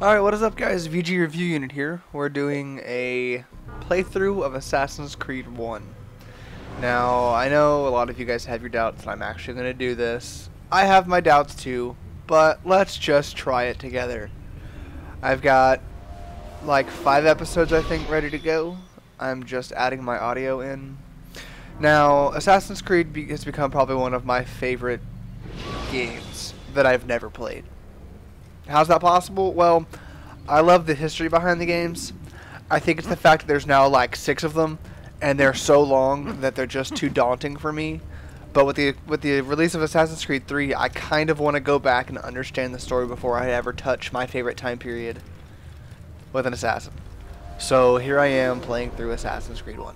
Alright, what is up guys? VGreviewUnit here. We're doing a playthrough of Assassin's Creed 1. Now, I know a lot of you guys have your doubts that I'm actually going to do this. I have my doubts too, but let's just try it together. I've got like 5 episodes I think ready to go. I'm just adding my audio in. Now, Assassin's Creed has become probably one of my favorite games that I've never played. How's that possible? Well, I love the history behind the games. I think it's the fact that there's now like 6 of them, and they're so long that they're just too daunting for me. But with the release of Assassin's Creed 3, I kind of want to go back and understand the story before I ever touch my favorite time period with an assassin. So here I am playing through Assassin's Creed 1.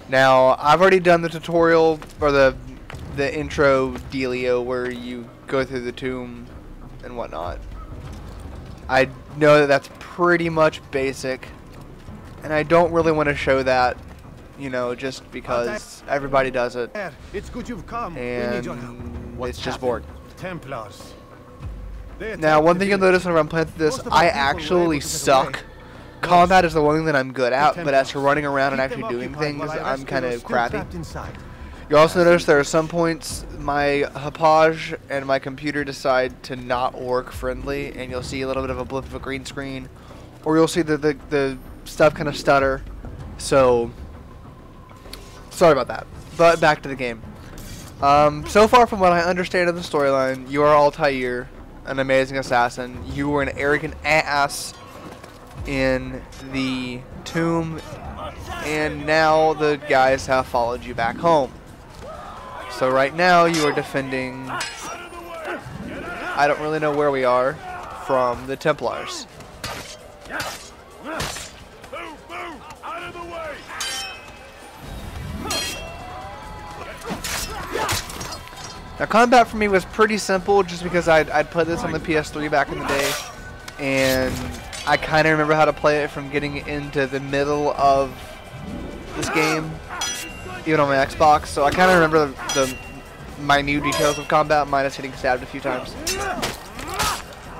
Now, I've already done the tutorial, or the intro dealio where you go through the tomb and whatnot. I know that that's pretty much basic, and I don't really want to show that, you know, just because everybody does it. It's good you've come. And it's just bored. Templars. Now, one thing you'll notice whenever I'm playing through this, I actually suck. Combat is the one thing that I'm good at, but as for running around and actually doing things, I'm kind of crappy. You also notice there are some points my Hapage and my computer decide to not work friendly, and you'll see a little bit of a blip of a green screen, or you'll see the stuff kind of stutter. So, sorry about that. But back to the game. So far from what I understand of the storyline, you are Altair, an amazing assassin. You were an arrogant ass in the tomb, and now the guys have followed you back home. So right now you are defending, I don't really know where we are, from the Templars. Now combat for me was pretty simple just because I'd played this on the PS3 back in the day, and I kind of remember how to play it from getting into the middle of this game, even on my Xbox, so I kind of remember the minute details of combat, minus getting stabbed a few times.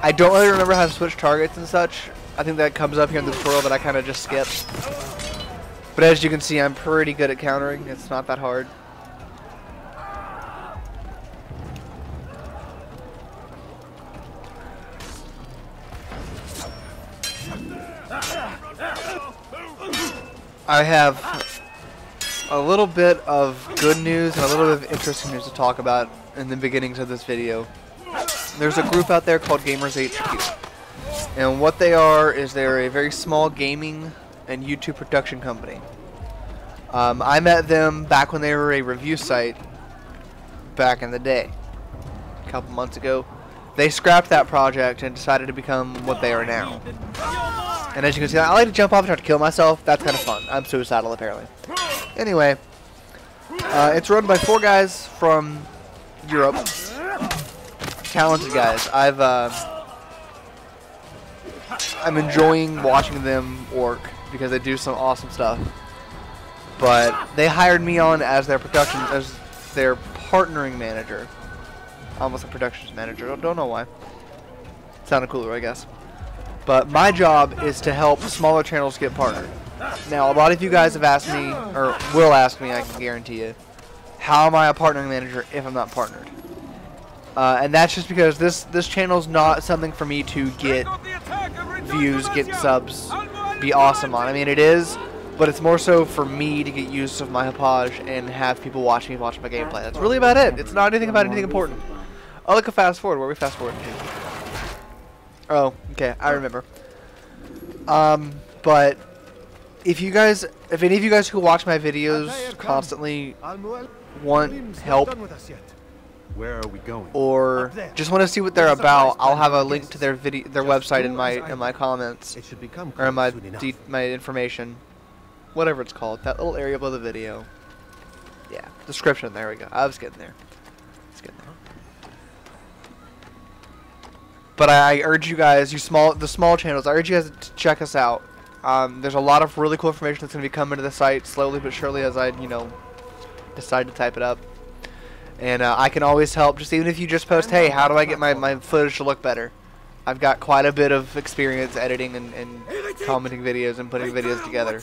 I don't really remember how to switch targets and such. I think that comes up here in the tutorial, but I kind of just skipped. But as you can see, I'm pretty good at countering. It's not that hard. I have a little bit of good news and a little bit of interesting news to talk about in the beginnings of this video. There's a group out there called Gamers HQ, and what they are is they're a very small gaming and YouTube production company. I met them back when they were a review site back in the day, a couple months ago. They scrapped that project and decided to become what they are now. And as you can see, I like to jump off and try to kill myself. That's kind of fun. I'm suicidal, apparently. Anyway, it's run by 4 guys from Europe. Talented guys. I'm enjoying watching them work because they do some awesome stuff. But they hired me on as their partnering manager. Almost a productions manager. Don't know why. Sounded cooler, I guess. But my job is to help smaller channels get partnered. Now, a lot of you guys have asked me, or will ask me, I can guarantee you, how am I a partnering manager if I'm not partnered? And that's just because this channel's not something for me to get views, get subs, be awesome on. I mean, it is, but it's more so for me to get use of my Hapage and have people watch me watch my gameplay. That's really about it. It's not anything about anything important. Oh, look, a fast forward. Where are we fast forward to? Oh, okay, I remember. But if any of you guys who watch my videos constantly want help, where are we going? Or just want to see what they're about, I'll have a link to their website in my comments, or in my information, whatever it's called, that little area below the video. Yeah, description. There we go. I was getting there. But I urge you guys, the small channels, I urge you guys to check us out. There's a lot of really cool information that's going to be coming to the site slowly but surely as I, decide to type it up. And I can always help, just even if you just post, hey, how do I get my footage to look better? I've got quite a bit of experience editing and commenting videos and putting videos together.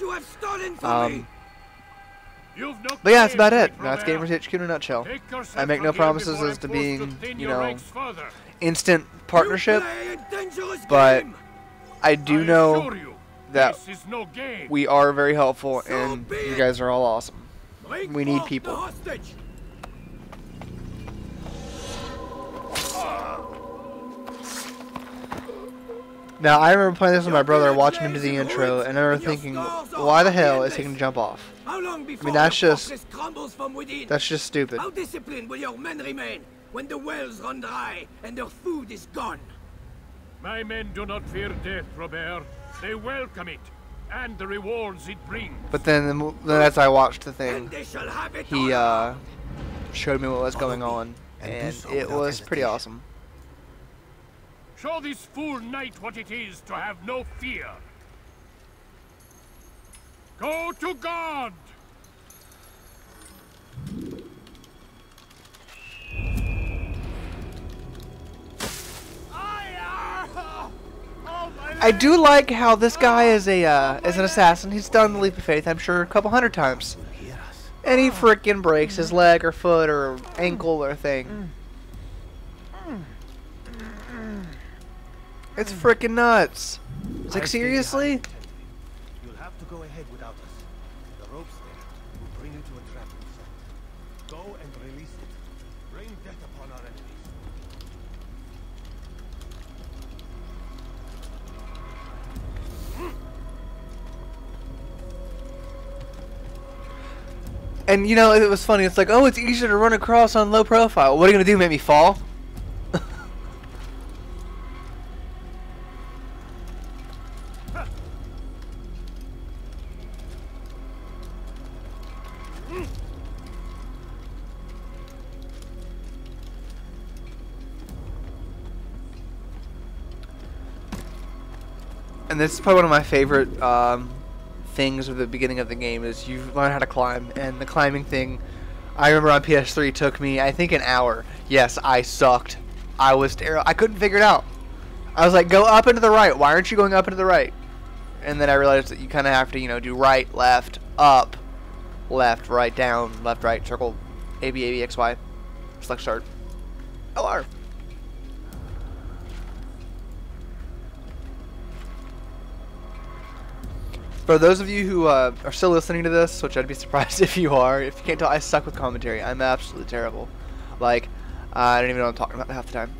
But yeah, that's about it. That's Gamers HQ in a nutshell. I make no promises as to being, you know, instant partnership, but I do know that we are very helpful and you guys are all awesome. We need people. Now, I remember playing this with my brother, watching him do the intro, and I remember thinking, why the hell is he going to jump off? I mean, that's just stupid. How disciplined will your men remain when the wells run dry and their food is gone? My men do not fear death, Robert. They welcome it, and the rewards it brings. But then as I watched the thing, he showed me what was going on, and it was pretty awesome. Show this fool knight what it is to have no fear. Go to God! I do like how this guy is an assassin. He's done the leap of faith, I'm sure, a couple hundred times. And he frickin' breaks his leg or foot or ankle or thing. It's frickin' nuts. It's like, seriously? You'll have to go ahead without us. The ropes there will bring you to a trap. Go and release it. Bring death upon our enemies. And you know, it was funny. It's like, oh, it's easier to run across on low profile. What are you gonna do? Make me fall? And this is probably one of my favorite things at the beginning of the game is you learn how to climb, and the climbing thing, I remember on PS3 took me, I think, an hour. Yes, I sucked. I was terrible. I couldn't figure it out. I was like, go up and to the right. Why aren't you going up and to the right? And then I realized that you kind of have to, you know, do right, left, up, left, right, down, left, right, circle, A, B, A, B, X, Y, select start, LR. For those of you who are still listening to this, which I'd be surprised if you are, if you can't tell, I suck with commentary. I'm absolutely terrible. Like, I don't even know what I'm talking about half the time.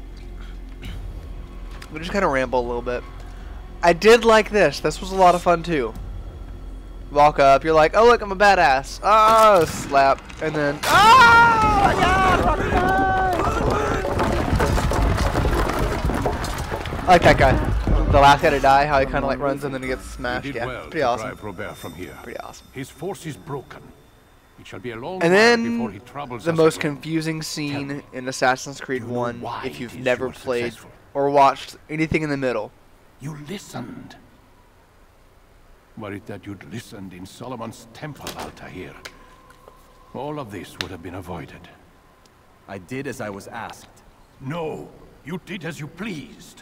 We just kind of ramble a little bit. I did like this. This was a lot of fun too. Walk up, you're like, oh look, I'm a badass. Oh, slap, and then, oh my God, run away! I like that guy. The last guy to die, how he kind of like runs and then he gets smashed. Yeah, well pretty awesome. Robert from here. Pretty awesome. His force is broken. It shall be a long and while before then he troubles the us most again. confusing scene in Assassin's Creed 1, if you've it is never you are played successful. or watched anything in the middle. You listened. Were it that you'd listened in Solomon's temple, Altair, all of this would have been avoided. I did as I was asked. No, you did as you pleased.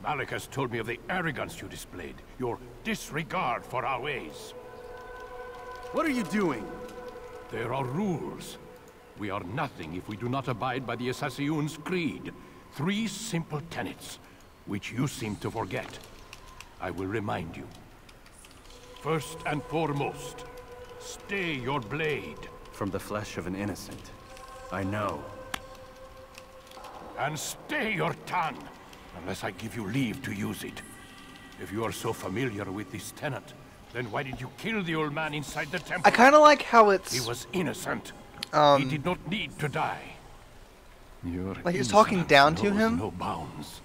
Malik has told me of the arrogance you displayed, your disregard for our ways. What are you doing? There are rules. We are nothing if we do not abide by the Assassin's creed. 3 simple tenets, which you seem to forget. I will remind you. First and foremost, stay your blade. From the flesh of an innocent. I know. And stay your tongue, unless I give you leave to use it. If you are so familiar with this tenet, then why did you kill the old man inside the temple? I kind of like how it's... He was innocent. He did not need to die. Your like he's talking down to knows him. No bounds.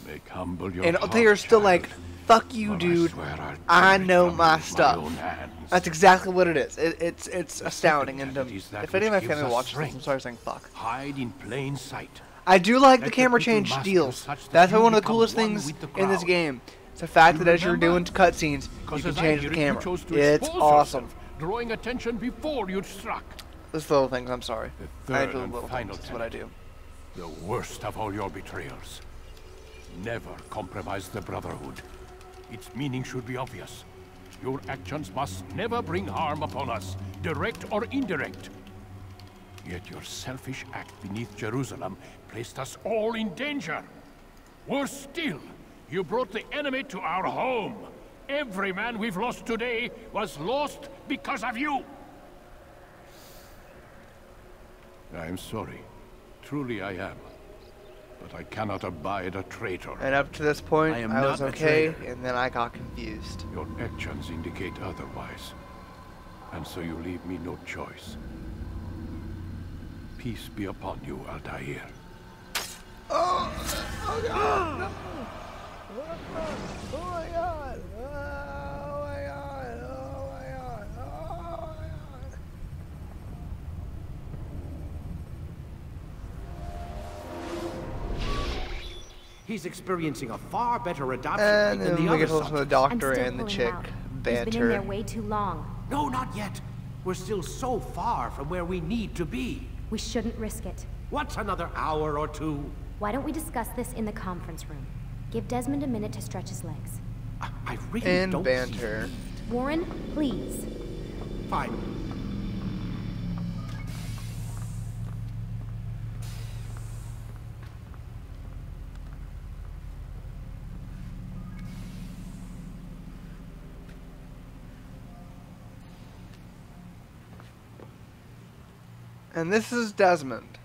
Make humble your And heart, they're still child. like, fuck you, For dude. swear I'll I tear it know from my you with stuff. own hands. That's exactly what it is. It's astounding. second And tenet is that if any of my which gives family us watches this, I'm strength. sorry saying fuck. Hide in plain sight. I do like the Let camera the little change master deals. such that That's you one of the become coolest one things with the in this crowd. game. It's the fact You that as you're remember? doing cutscenes, you Because can as I change hear the it, you camera. chose to It's expose awesome. yourself, drawing attention before you'd struck. Those little things, I'm sorry. The I third do and little final things, that's what I do. The worst of all your betrayals. Never compromise the Brotherhood. Its meaning should be obvious. Your actions must never bring harm upon us, direct or indirect. Yet your selfish act beneath Jerusalem placed us all in danger. Worse still, you brought the enemy to our home. Every man we've lost today was lost because of you. I'm sorry. Truly I am. But I cannot abide a traitor. And up to this point, I am I was not a okay, traitor. and then I got confused. Your actions indicate otherwise. And so you leave me no choice. Peace be upon you, Altair. Oh god! No. Oh my god! Oh my god! Oh my god! Oh my god! He's experiencing a far better adoption And rate than then the we other get to listen to the subjects. doctor I'm still and the pulling chick him out. He's been in there banter. way too long. No, not yet. We're still so far from where we need to be. We shouldn't risk it. What's another hour or two? Why don't we discuss this in the conference room? Give Desmond a minute to stretch his legs. I really And don't banter. Warren, please. see. Fine. And this is Desmond.